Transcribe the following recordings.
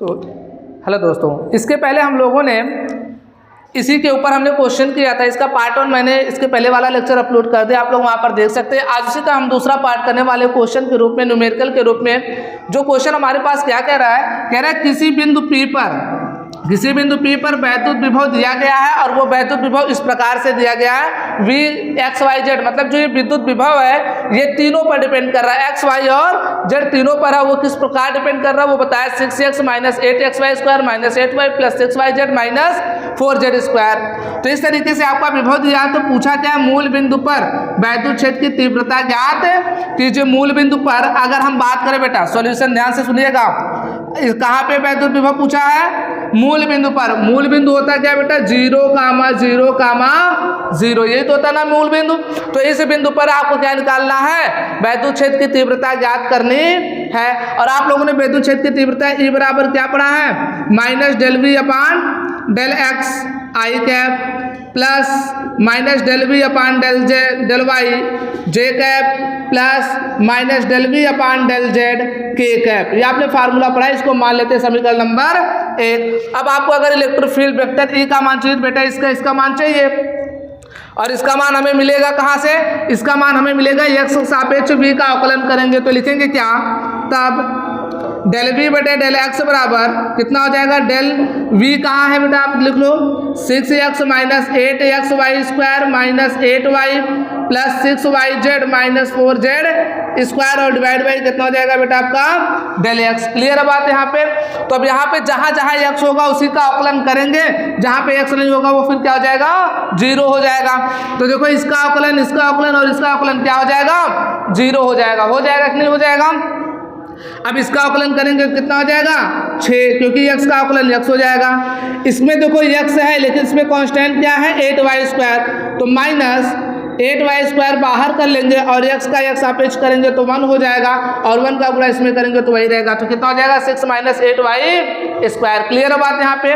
तो हेलो दोस्तों, इसके पहले हम लोगों ने इसी के ऊपर हमने क्वेश्चन किया था। इसका पार्ट 1 मैंने इसके पहले वाला लेक्चर अपलोड कर दिया, आप लोग वहाँ पर देख सकते हैं। आज इसी का हम दूसरा पार्ट करने वाले क्वेश्चन के रूप में, न्यूमेरिकल के रूप में। जो क्वेश्चन हमारे पास क्या कह रहा है किसी बिंदु P पर वैद्युत विभव दिया गया है और वो वैद्युत विभव इस प्रकार से दिया गया है V x y z। मतलब जो ये विद्युत विभव है ये तीनों पर डिपेंड कर रहा है, x y और z तीनों पर है। वो किस प्रकार डिपेंड कर रहा है वो बताया, 6x minus 8xy square minus 8y plus 6yz minus 4z square. तो इस तरीके से आपका विभव दिया तो पूछा क्या, मूल बिंदु पर वैद्युत क्षेत्र की तीव्रता ज्ञात कीजिए। मूल बिंदु पर अगर हम बात करें, बेटा सॉल्यूशन ध्यान से सुनिएगा, कहाँ पे वैद्युत विभव पूछा है, मूल बिंदु पर। मूल बिंदु होता है क्या बेटा, 0, 0, ये तो होता ना मूल बिंदु। तो इस बिंदु पर आपको क्या निकालना है, वैद्युत क्षेत्र की तीव्रता ज्ञात करनी है। और आप लोगों ने वैद्युत क्षेत्र की तीव्रता E बराबर क्या पढ़ा है, minus del V upon del x i cap plus minus del V upon del y j cap plus minus del V upon del z के कैप। ये आपने फार्मूला पढ़ा है, इसको मान लेते हैं समीकरण नंबर 1। अब आपको अगर इलेक्ट्रिक फील्ड वेक्टर E का मान चाहिए बेटा, इसका मान चाहिए, और इसका मान हमें मिलेगा कहाँ से, इसका मान हमें मिलेगा x सापेक्ष v का अवकलन करेंगे तो लिखेंगे क्या, तब डेल वी बटे डेल एक्स बराबर कितना हो जाएगा, डेल वी कहाँ है बेटा, आप लिख लो 6x minus 8x y square minus 8y plus 6yz minus 4z square और डिवाइड बाई कितना हो जाएगा बेटा आपका डेल एक्स। क्लियर है बात यहाँ पे। तो अब यहाँ पे जहाँ जहाँ x होगा उसी का अवकलन करेंगे, जहाँ पे x नहीं होगा वो फिर क्या हो जाएगा, 0 हो जाएगा। तो देखो इसका अवकलन, इसका अवकलन और इसका अवकलन क्या हो जाएगा, 0 हो जाएगा। हो जाएगा कि नहीं हो जाएगा। अब इसका अवकलन करेंगे तो कितना हो जाएगा 6, क्योंकि x का अवकलन x हो जाएगा। इसमें देखो x है लेकिन इसमें कांस्टेंट क्या है 8y स्क्वायर, तो माइनस 8y स्क्वायर बाहर कर लेंगे और x का x सापेक्ष करेंगे तो 1 हो जाएगा, और 1 का गुणा इसमें करेंगे तो वही रहेगा। तो कितना हो जाएगा 6 माइनस 8y स्क्वायर। क्लियर है बात यहाँ पे।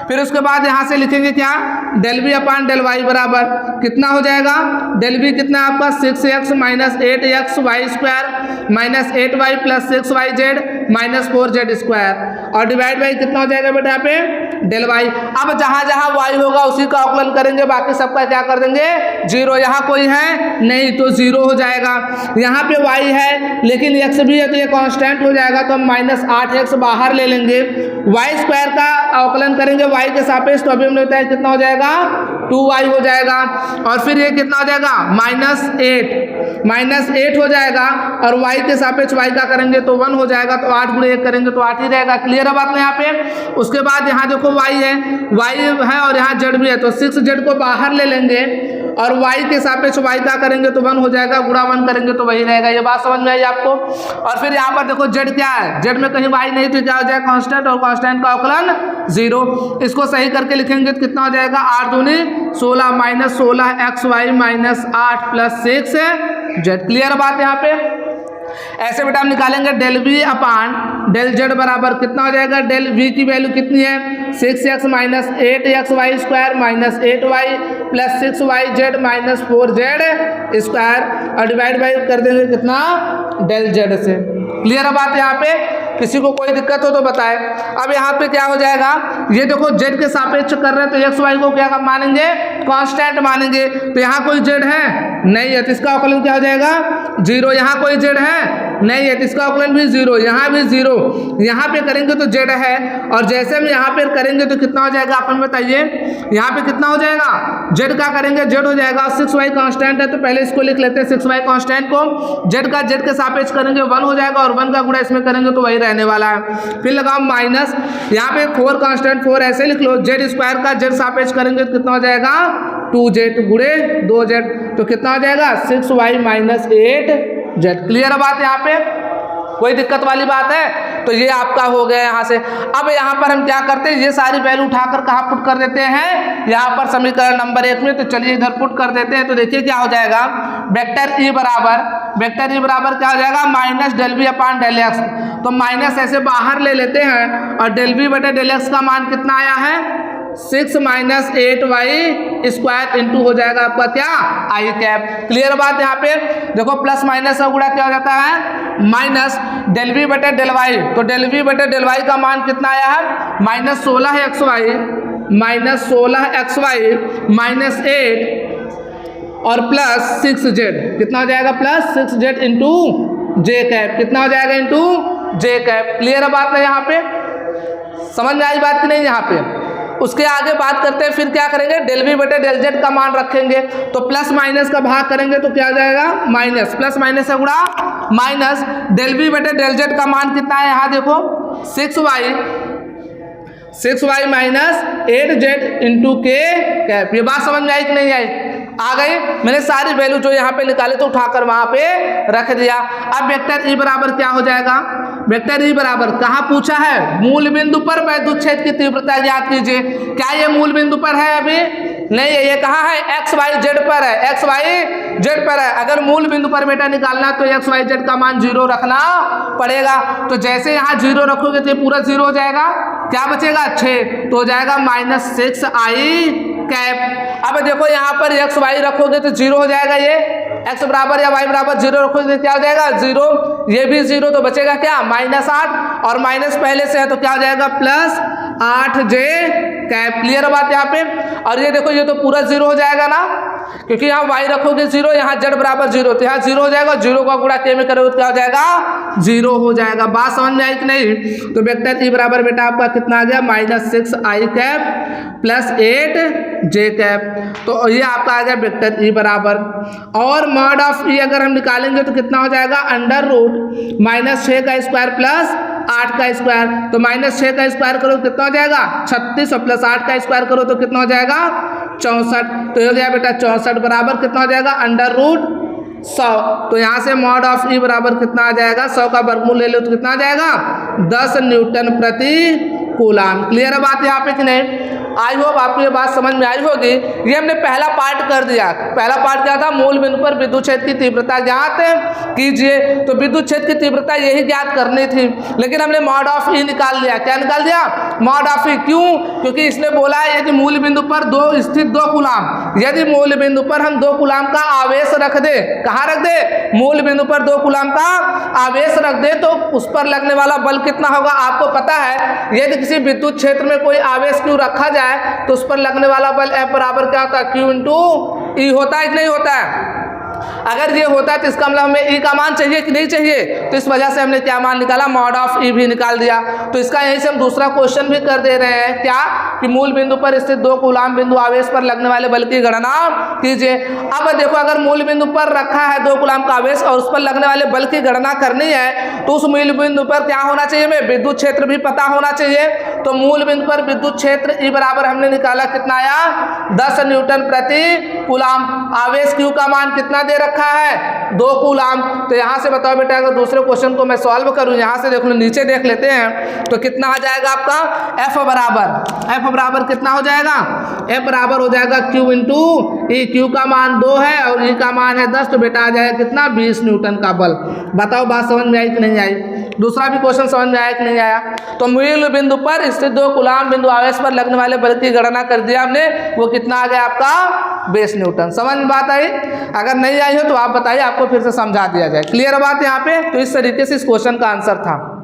फिर उसके बाद यहाँ से लिखेंगे क्या, del V upon del y बराबर कितना हो जाएगा, डेल वी कितना आपका 6x minus 8x y square minus 8y plus 6yz minus 4z square, और डिवाइड बाई कितना हो जाएगा बेटा यहाँ पे डेल वाई। अब जहाँ जहाँ y होगा उसी का अवकलन करेंगे, बाकी सबका क्या कर देंगे 0। यहाँ कोई है नहीं तो 0 हो जाएगा। यहाँ पे y है लेकिन x भी है तो ये कांस्टेंट हो जाएगा, तो हम माइनस 8x बाहर ले लेंगे। y स्क्वायर का अवकलन करेंगे y के सापेक्ष, तो अभी हमने बताया कितना हो जाएगा 2y हो जाएगा, और फिर ये कितना हो जाएगा माइनस 8 हो जाएगा, और y के सापेक्ष y का करेंगे तो 1 हो जाएगा, तो 8 गुणे 1 करेंगे तो 8 ही रहेगा। क्लियर है बात यहाँ पे। उसके बाद यहाँ देखो y है और यहाँ z भी है, तो 6z को बाहर ले लेंगे और y के सापेक्ष y का करेंगे तो 1 हो जाएगा, गुणा 1 करेंगे तो वही रहेगा। ये बात समझ में आई आपको। और फिर यहाँ पर देखो z क्या है, z में कहीं y नहीं तो क्या हो जाएगा कांस्टेंट, और कांस्टेंट का अवकलन 0। इसको सही करके लिखेंगे तो कितना हो जाएगा 8 दूनी 16 minus 16xy minus 8 plus 6z। Clear बात यहाँ पे। ऐसे बेटा हम निकालेंगे del V upon del z बराबर कितना हो जाएगा, डेल वी की वैल्यू कितनी है 6x minus 8xy square minus 8y plus 6yz minus 4z square, और डिवाइड बाई कर देंगे कितना डेल जेड से। क्लियर है बात यहाँ पे। किसी को कोई दिक्कत हो तो बताए। अब यहाँ पे क्या हो जाएगा, ये देखो z के सापेक्ष कर रहे हैं तो x y को क्या मानेंगे, कांस्टेंट मानेंगे। तो यहाँ कोई z है नहीं है तो इसका अवकलन क्या हो जाएगा 0। यहाँ कोई z है नहीं है तो इसका अवकलन भी 0, यहाँ भी 0। यहाँ पे करेंगे तो z है, और जैसे हम यहाँ पे करेंगे तो कितना हो जाएगा आप हमें बताइए, यहाँ पे कितना हो जाएगा z का करेंगे z हो जाएगा, 6y कांस्टेंट है तो पहले इसको लिख लेते हैं 6y कांस्टेंट को, z का z के सापेक्ष करेंगे 1 हो जाएगा, और 1 का गुणा इसमें करेंगे तो वही रहने वाला है। फिर लगाओ माइनस, यहाँ पे 4 कांस्टेंट 4 ऐसे लिख लो, z स्क्वायर का z सापेक्ष करेंगे तो कितना हो जाएगा 2z गुणे 2z, तो कितना हो जाएगा 6y माइनस 8z। क्लियर बात यहाँ पे, कोई दिक्कत वाली बात है। तो ये आपका हो गया यहाँ से। अब यहाँ पर हम क्या करते हैं, ये सारी वैल्यू उठाकर कहाँ पुट कर देते हैं, यहाँ पर समीकरण नंबर 1 में। तो चलिए इधर पुट कर देते हैं। तो देखिए क्या हो जाएगा, वेक्टर ई बराबर क्या हो जाएगा minus del V upon del x. तो माइनस ऐसे बाहर ले लेते हैं, और डेल वी बटे डेल एक्स का मान कितना आया है 6 माइनस 8y स्क्वायर इंटू हो जाएगा आपका क्या आई कैप। क्लियर बात। यहाँ पे देखो प्लस माइनस का गुणा क्या हो जाता है माइनस डेल वी बटे डेल वाई। तो डेल वी बटे डेल वाई का मान कितना आया है माइनस 16xy माइनस 8 और प्लस 6z कितना हो जाएगा प्लस 6z इंटू जे कैप। कितना हो जाएगा इंटू जे कैप। क्लियर है बात है यहाँ पे, समझ में आई बात कि नहीं। यहाँ पे उसके आगे बात करते हैं फिर क्या करेंगे डेल वी बटे डेल जेड का मान रखेंगे तो प्लस माइनस का भाग करेंगे तो क्या आ जाएगा माइनस, प्लस माइनस का गुणा माइनस डेल वी बटे डेल जेड का मान कितना है यहाँ देखो 6y माइनस 8z इंटू के कैप। ये बात समझ में आई कि नहीं आई, आ गई। मैंने सारी वैल्यू जो यहाँ पे निकाले तो उठाकर वहां पे रख दिया। अब वेक्टर ई बराबर क्या हो जाएगा, वेक्टर ई बराबर कहाँ पूछा है मूल बिंदु पर वैद्युत क्षेत्र की तीव्रता ज्ञात कीजिए। क्या ये मूल बिंदु पर है अभी नहीं है, ये कहाँ है एक्स वाई जेड पर है, एक्स वाई जेड पर है। अगर मूल बिंदु पर बेटा निकालना तो एक्स वाई जेड का मान 0 रखना पड़ेगा। तो जैसे यहाँ 0 रखोगे तो पूरा 0 हो जाएगा, क्या बचेगा 6 तो हो जाएगा माइनस 6i कैप। अब देखो यहाँ पर एक्स वाई रखोगे तो 0 हो जाएगा, ये एक्स बराबर या वाई बराबर 0 रखोगे तो क्या हो जाएगा 0, ये भी 0 तो बचेगा क्या माइनस 8 और माइनस पहले से है तो क्या हो जाएगा प्लस 8j कैप। क्लियर बात यहाँ पे। और ये देखो ये तो पूरा 0 हो जाएगा ना, क्योंकि यहाँ y रखोगे 0, यहाँ z बराबर 0 तो यहाँ 0 हो जाएगा, 0 का गुणा k में करोगे तो क्या हो जाएगा 0 हो जाएगा। बात समझ में आई कि नहीं। तो वेक्टर ई बराबर बेटा आपका कितना आ गया minus 6i cap plus 8j cap. तो ये आपका आ गया वेक्टर ई बराबर। और मॉड ऑफ ई अगर हम निकालेंगे तो कितना हो जाएगा अंडर रूट माइनस 6 का स्क्वायर प्लस 8 का स्क्वायर। तो माइनस 6 का स्क्वायर करो तो कितना हो जाएगा 36 और प्लस 8 का स्क्वायर करो तो कितना हो जाएगा 64। तो हो गया बेटा 64 बराबर कितना हो जाएगा अंडर रूट 100। तो यहाँ से मॉड ऑफ ई बराबर कितना आ जाएगा 100 का वर्गमूल ले लो तो कितना आ जाएगा 10 न्यूटन प्रति कूलाम। क्लियर है बात यहाँ पे कि नहीं। आई होप आपको ये बात समझ में आई होगी। ये हमने पहला पार्ट कर दिया। पहला पार्ट क्या था मूल बिंदु पर विद्युत क्षेत्र की तीव्रता ज्ञात कीजिए। तो विद्युत क्षेत्र की तीव्रता यही ज्ञात करनी थी, लेकिन हमने मॉड ऑफ ई निकाल लिया। क्या निकाल दिया मॉड ऑफ ई। क्यों, क्योंकि इसने बोला है कि मूल बिंदु पर स्थित 2 कूलाम, यदि मूल बिंदु पर हम 2 कूलाम का आवेश रख दे, कहाँ रख दे मूल बिंदु पर 2 कूलाम का आवेश रख दे तो उस पर लगने वाला बल कितना होगा आपको पता है। यदि किसी विद्युत क्षेत्र में कोई आवेश क्यों रखा जाए तो उस पर लगने वाला बल F बराबर क्या होता है Q इंटू ई होता है कि नहीं होता है। अगर ये होता है तो इसका मतलब हमें ई का मान चाहिए कि नहीं चाहिए, तो इस वजह से हमने क्या मान निकाला मॉड ऑफ ई भी निकाल दिया। तो इसका यहीं से हम दूसरा क्वेश्चन भी कर दे रहे हैं क्या कि मूल बिंदु पर स्थित 2 कूलाम बिंदु आवेश पर लगने वाले बल की गणना कीजिए। अब देखो अगर मूल बिंदु पर रखा है 2 कूलाम का आवेश और उस पर लगने वाले बल की गणना करनी है तो उस मूल बिंदु पर क्या होना चाहिए हमें विद्युत क्षेत्र भी पता होना चाहिए। तो मूल बिंदु पर विद्युत क्षेत्र ई बराबर हमने निकाला कितना आया 10 न्यूटन प्रति कूलाम। आवेश क्यू का मान कितना दे रखा है 2 कूलाम। तो यहाँ से बताओ बेटा अगर दूसरे क्वेश्चन को मैं सॉल्व करूँ, यहाँ से देख लो नीचे देख लेते हैं तो कितना आ जाएगा आपका F बराबर कितना हो जाएगा F बराबर हो जाएगा Q इंटू ई। Q का मान 2 है और ई का मान है 10 तो बेटा आ जाएगा कितना 20 न्यूटन का बल। बताओ बात समझ में आई कि नहीं आई। दूसरा भी क्वेश्चन समझ में आया कि नहीं आया। तो मूल बिंदु पर स्थित 2 कूलाम बिंदु आवेश पर लगने वाले बल की गणना कर दिया हमने, वो कितना आ गया आपका 20 न्यूटन। समझ में बात आई। अगर नहीं आई हो तो आप बताइए, आपको फिर से समझा दिया जाए। क्लियर बात यहाँ पे। तो इस तरीके से इस क्वेश्चन का आंसर था।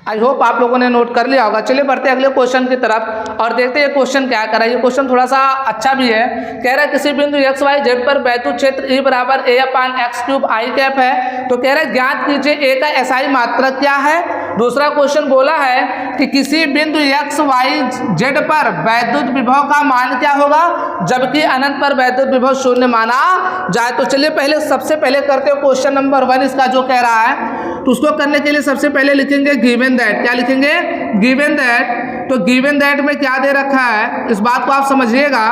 आई होप आप लोगों ने नोट कर लिया होगा। चलिए बढ़ते हैं अगले क्वेश्चन की तरफ और देखते हैं ये क्वेश्चन क्या कर रहा है। ये क्वेश्चन थोड़ा सा अच्छा भी है। कह रहा है किसी बिंदु एक्स वाई जेड पर वैद्युत क्षेत्र ई बराबर ए upon x cube i cap है। तो कह रहा है ज्ञात कीजिए ए का एसआई मात्रक क्या है। दूसरा क्वेश्चन बोला है कि किसी बिंदु एक्स वाई जेड पर वैद्युत विभव का मान क्या होगा जबकि अनंत पर वैद्युत विभव 0 माना जाए। तो चलिए पहले सबसे पहले करते हो क्वेश्चन नंबर 1 इसका जो कह रहा है। तो उसको करने के लिए सबसे पहले लिखेंगे गिवन दैट। क्या लिखेंगे गिवन दैट। तो गिवन दैट में क्या दे रखा है इस बात को आप समझिएगा।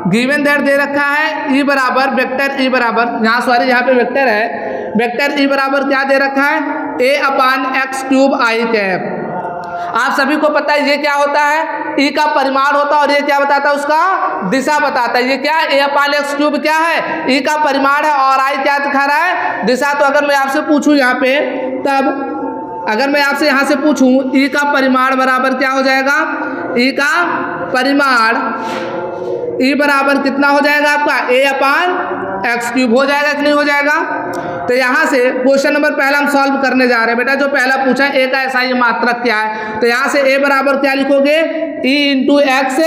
गिवन दैट दे रखा है ई बराबर वेक्टर ई बराबर, यहाँ सॉरी यहाँ पे वेक्टर है, वेक्टर ई बराबर क्या दे रखा है A upon x cube i cap. आप सभी को पता है ये क्या होता है ई का परिमाण होता है और ये क्या बताता है उसका दिशा बताता है। ये क्या ए अपान एक्स क्यूब क्या है ई का परिमाण है और आई क्या दिखा रहा है दिशा। तो अगर मैं आपसे पूछूं यहाँ पे तब अगर मैं आपसे यहाँ से पूछूं ई का परिमाण बराबर क्या हो जाएगा, ई का परिमाण ई बराबर कितना हो जाएगा आपका a अपान एक्स क्यूब हो जाएगा कि नहीं हो जाएगा। तो यहाँ से क्वेश्चन नंबर पहला हम सॉल्व करने जा रहे हैं। बेटा जो पहला पूछा है a का एसआई मात्रक क्या है, तो यहाँ से a बराबर क्या लिखोगे e इंटू एक्स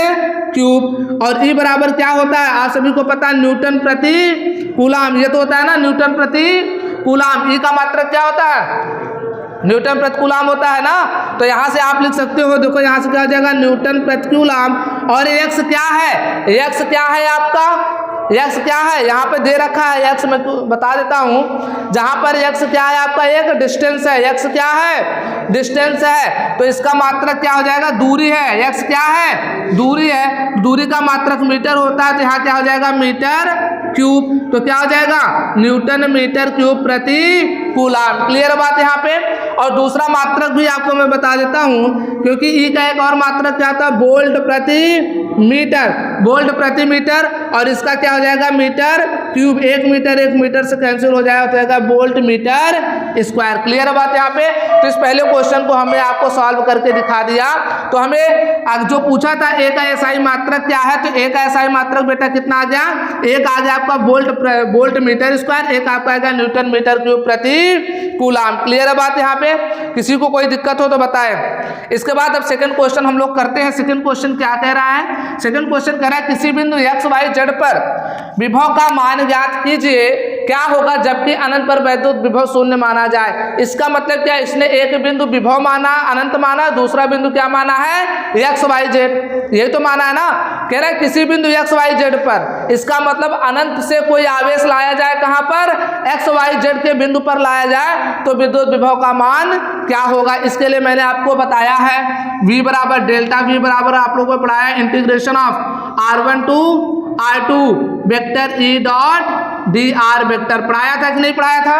क्यूब, और e बराबर क्या होता है आप सभी को पता है न्यूटन प्रति कूलाम, ये तो होता है ना न्यूटन प्रति कूलाम। e का मात्रक क्या होता है, न्यूटन प्रति कूलाम होता है ना। तो यहाँ से आप लिख सकते हो, देखो यहाँ से क्या हो जाएगा न्यूटन प्रति कूलाम, और x क्या है, x क्या है आपका, x क्या है यहाँ पे दे रखा है, x मैं बता देता हूँ, जहाँ पर x क्या है आपका एक डिस्टेंस है, x क्या है डिस्टेंस है, तो इसका मात्रक क्या हो जाएगा दूरी है, x क्या है दूरी है, दूरी का मात्रक मीटर होता है, तो यहाँ क्या हो जाएगा मीटर क्यूब, तो क्या हो जाएगा न्यूटन मीटर क्यूब प्रति कूलाम। क्लियर बात यहाँ पे। और दूसरा मात्रक भी आपको मैं बता देता हूँ, क्योंकि ई का एक और मात्रक क्या था वोल्ट प्रति मीटर, वोल्ट प्रति मीटर, और इसका क्या हो जाएगा मीटर क्यूब, एक मीटर से कैंसिल हो जाएगा, तो जाएगा वोल्ट मीटर स्क्वायर। क्लियर बात यहाँ पे। तो इस पहले क्वेश्चन को हमने आपको सॉल्व करके दिखा दिया। तो हमें जो पूछा था ए का एसआई मात्रक क्या है, तो ए का एसआई मात्रक बेटा कितना आ गया, एक आ गया आपका वोल्ट मीटर स्क्वायर, एक आपका आएगा न्यूटन मीटर क्यूब प्रति कूलाम। क्लियर है बात यहाँ पे। किसी को कोई दिक्कत हो तो बताएं। इसके बाद अब सेकंड क्वेश्चन हम लोग करते हैं। सेकंड क्वेश्चन क्या कह रहा है, सेकंड क्वेश्चन कह रहा है किसी बिंदु एक्स वाई जेड पर विभव का मान ज्ञात कीजिए, क्या होगा जबकि अनंत पर वैद्युत विभव शून्य माना जाए। इसका मतलब क्या, इसने एक बिंदु विभव माना अनंत माना, दूसरा बिंदु क्या माना है एक्स वाई जेड, यही तो माना है ना। कह रहा है किसी बिंदु एक्स वाई जेड पर, इसका मतलब अनंत से कोई आवेश लाया जाए कहां पर, एक्स वाई जेड के बिंदु पर लाया जाए, तो विद्युत विभव का मान क्या होगा। इसके लिए मैंने आपको बताया है v बराबर डेल्टा v बराबर आप लोगों को पढ़ाया integration of r1 to r2 vector e dot dr vector, पढ़ाया था कि नहीं पढ़ाया था,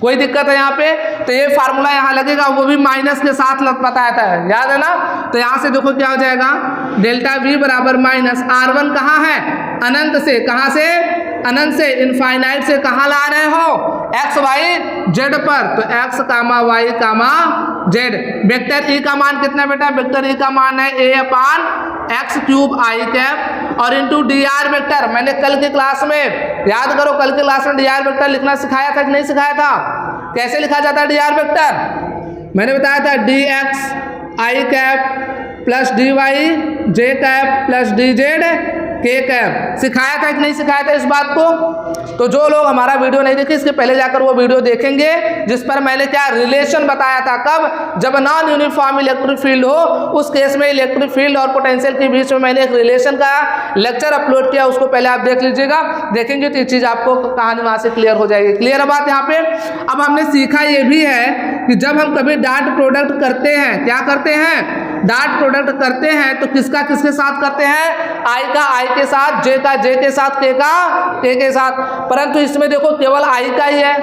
कोई दिक्कत है यहाँ पे। तो ये फार्मूला यहाँ लगेगा, वो भी माइनस के साथ बताया था, याद है ना। तो यहाँ से देखो क्या हो जाएगा डेल्टा v बराबर माइनस r1 कहाँ है अनंत से, कहाँ से अनंत से, इनफाइनाइट से कहाँ ला रहे हो एक्स वाई जेड पर, तो x comma y comma z. Vector E का मान कितना बेटा, वेक्टर ई का मान है A upon x cube i cap और इंटू डी आर वेक्टर। मैंने कल की क्लास में, याद करो कल की क्लास में डी आर वेक्टर लिखना सिखाया था कि नहीं सिखाया था, कैसे लिखा जाता है डी आर वेक्टर, मैंने बताया था D x i cap plus D Y j cap plus D Z के कैप, सिखाया था कि नहीं सिखाया था इस बात को। तो जो लोग हमारा वीडियो नहीं देखे इसके पहले जाकर वो वीडियो देखेंगे, जिस पर मैंने क्या रिलेशन बताया था, कब, जब नॉन यूनिफॉर्म इलेक्ट्रिक फील्ड हो, उस केस में इलेक्ट्रिक फील्ड और पोटेंशियल के बीच में मैंने एक रिलेशन का लेक्चर अपलोड किया, उसको पहले आप देख लीजिएगा, देखेंगे तो ये चीज़ आपको कहानी वहाँ से क्लियर हो जाएगी। क्लियर है बात यहाँ पे। अब हमने सीखा ये भी है कि जब हम कभी डॉट प्रोडक्ट करते हैं, क्या करते हैं डॉट प्रोडक्ट करते हैं, तो किसका किसके साथ करते हैं, आई का आई के साथ, जे का जे के साथ, के का के साथ, परंतु इसमें देखो केवल आई का ही है,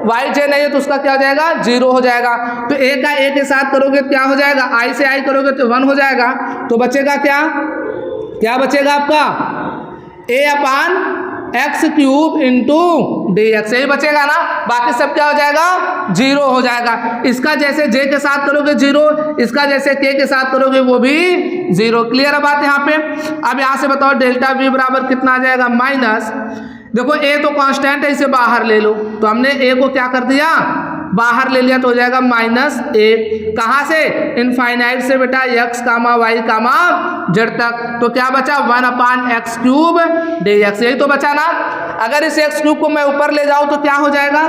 वाई जे नहीं है, तो उसका क्या हो जाएगा जीरो हो जाएगा। तो ए का ए के साथ करोगे तो क्या हो जाएगा, आई से आई करोगे तो 1 हो जाएगा, तो बचेगा क्या, क्या बचेगा आपका A upon x cube into d x, यही बचेगा ना, बाकी सब क्या हो जाएगा जीरो हो जाएगा। इसका जैसे जे के साथ करोगे जीरो, इसका जैसे के साथ करोगे वो भी जीरो। क्लियर है बात यहाँ पे। अब यहाँ से बताओ डेल्टा वी बराबर कितना आ जाएगा माइनस, देखो ए तो कांस्टेंट है, इसे बाहर ले लो, तो हमने ए को क्या कर दिया बाहर ले लिया, तो हो जाएगा माइनस ए, कहाँ से इनफाइनाइट से बेटा x comma y comma Z तक, तो क्या बचा 1 अपान एक्स क्यूब डी एक्स, यही तो बचा ना। अगर इस एक्स क्यूब को मैं ऊपर ले जाऊँ तो क्या हो जाएगा,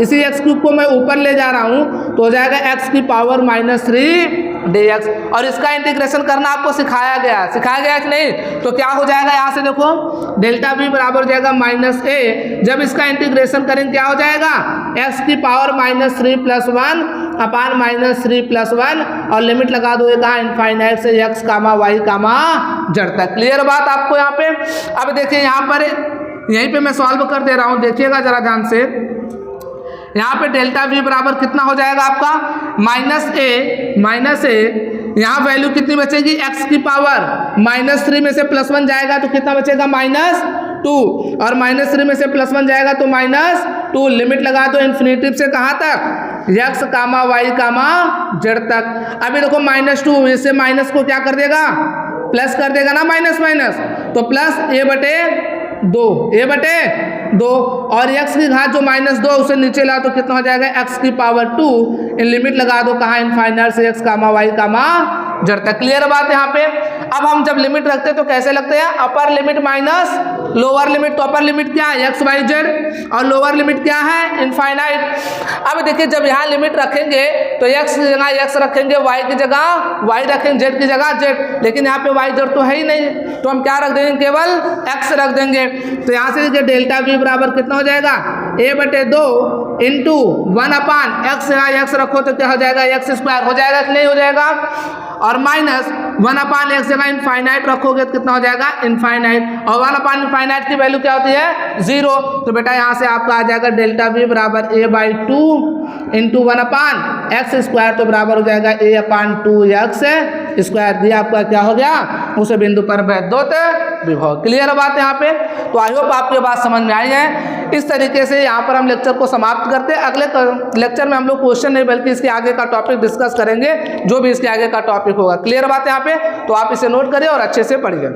इसी एक्स क्यूब को मैं ऊपर ले जा रहा हूँ तो हो जाएगा एक्स की पावर -3 डी एक्स, और इसका इंटीग्रेशन करना आपको सिखाया गया कि नहीं, तो क्या हो जाएगा यहाँ से देखो डेल्टा वी बराबर हो जाएगा माइनस ए, जब इसका इंटीग्रेशन करेंगे क्या हो जाएगा एक्स की पावर -3 + 1 अपान -3 + 1, और लिमिट लगा दो कहाँ इनफाइनाइट से x comma y comma Z तक। क्लियर बात आपको यहाँ पे। अब देखिए यहाँ पर यहीं पे मैं सॉल्व कर दे रहा हूँ, देखिएगा जरा ध्यान से। यहाँ पे डेल्टा वी बराबर कितना हो जाएगा आपका माइनस ए, यहाँ वैल्यू कितनी बचेगी एक्स की पावर -3 में से +1 जाएगा तो कितना बचेगा -2, और -3 में से +1 जाएगा तो -2, लिमिट लगा दो इन्फिनिटी से कहाँ तक x comma y comma Z तक। अभी देखो -2 इससे माइनस को क्या कर देगा, प्लस कर देगा ना, माइनस माइनस, तो प्लस a बटे 2 और x की घात जो -2 उसे नीचे ला तो कितना हो जाएगा x की पावर 2। इन लिमिट लगा दो कहाँ, इनफाइनाइट से x कामा y कामा जेड तक। क्लियर बात यहाँ पे। अब हम जब लिमिट रखते हैं तो कैसे लगते हैं, upper limit minus lower limit. तो अपर लिमिट क्या है x y z और लोअर लिमिट क्या है इनफाइनाइट। अब देखिए जब यहाँ लिमिट रखेंगे तो x की जगह x रखेंगे, y की जगह y रखेंगे, z की जगह z, लेकिन यहाँ पे y z तो है ही नहीं, तो हम क्या रख देंगे, केवल x रख देंगे। तो यहाँ से देखिए डेल्टा v बराबर कितना हो जाएगा, a बटे 2 इंटू 1/x, यहाँ x रखो तो क्या हो जाएगा, x स्क्वायर हो जाएगा कि नहीं हो जाएगा, और माइनस 1/x जगह इनफाइनाइट रखोगे तो कितना हो जाएगा इनफाइनाइट, और 1/इनफाइनाइट की वैल्यू क्या होती है 0। तो बेटा यहाँ से आपका आ जाएगा डेल्टा v बराबर a/2 इंटू 1/x स्क्वायर, तो बराबर हो जाएगा a/2x स्क्वायर। ये आपका क्या हो गया, उस बिंदु पर वैद्युत विभव। क्लियर बात यहाँ पे। तो आई होप आपके बात समझ में आई है। इस तरीके से यहाँ पर हम लेक्चर को समाप्त करते हैं। अगले लेक्चर में हम लोग क्वेश्चन नहीं बल्कि इसके आगे का टॉपिक डिस्कस करेंगे, जो भी इसके आगे का टॉपिक होगा। क्लियर बात यहाँ पे। तो आप इसे नोट करिए और अच्छे से पढ़िए।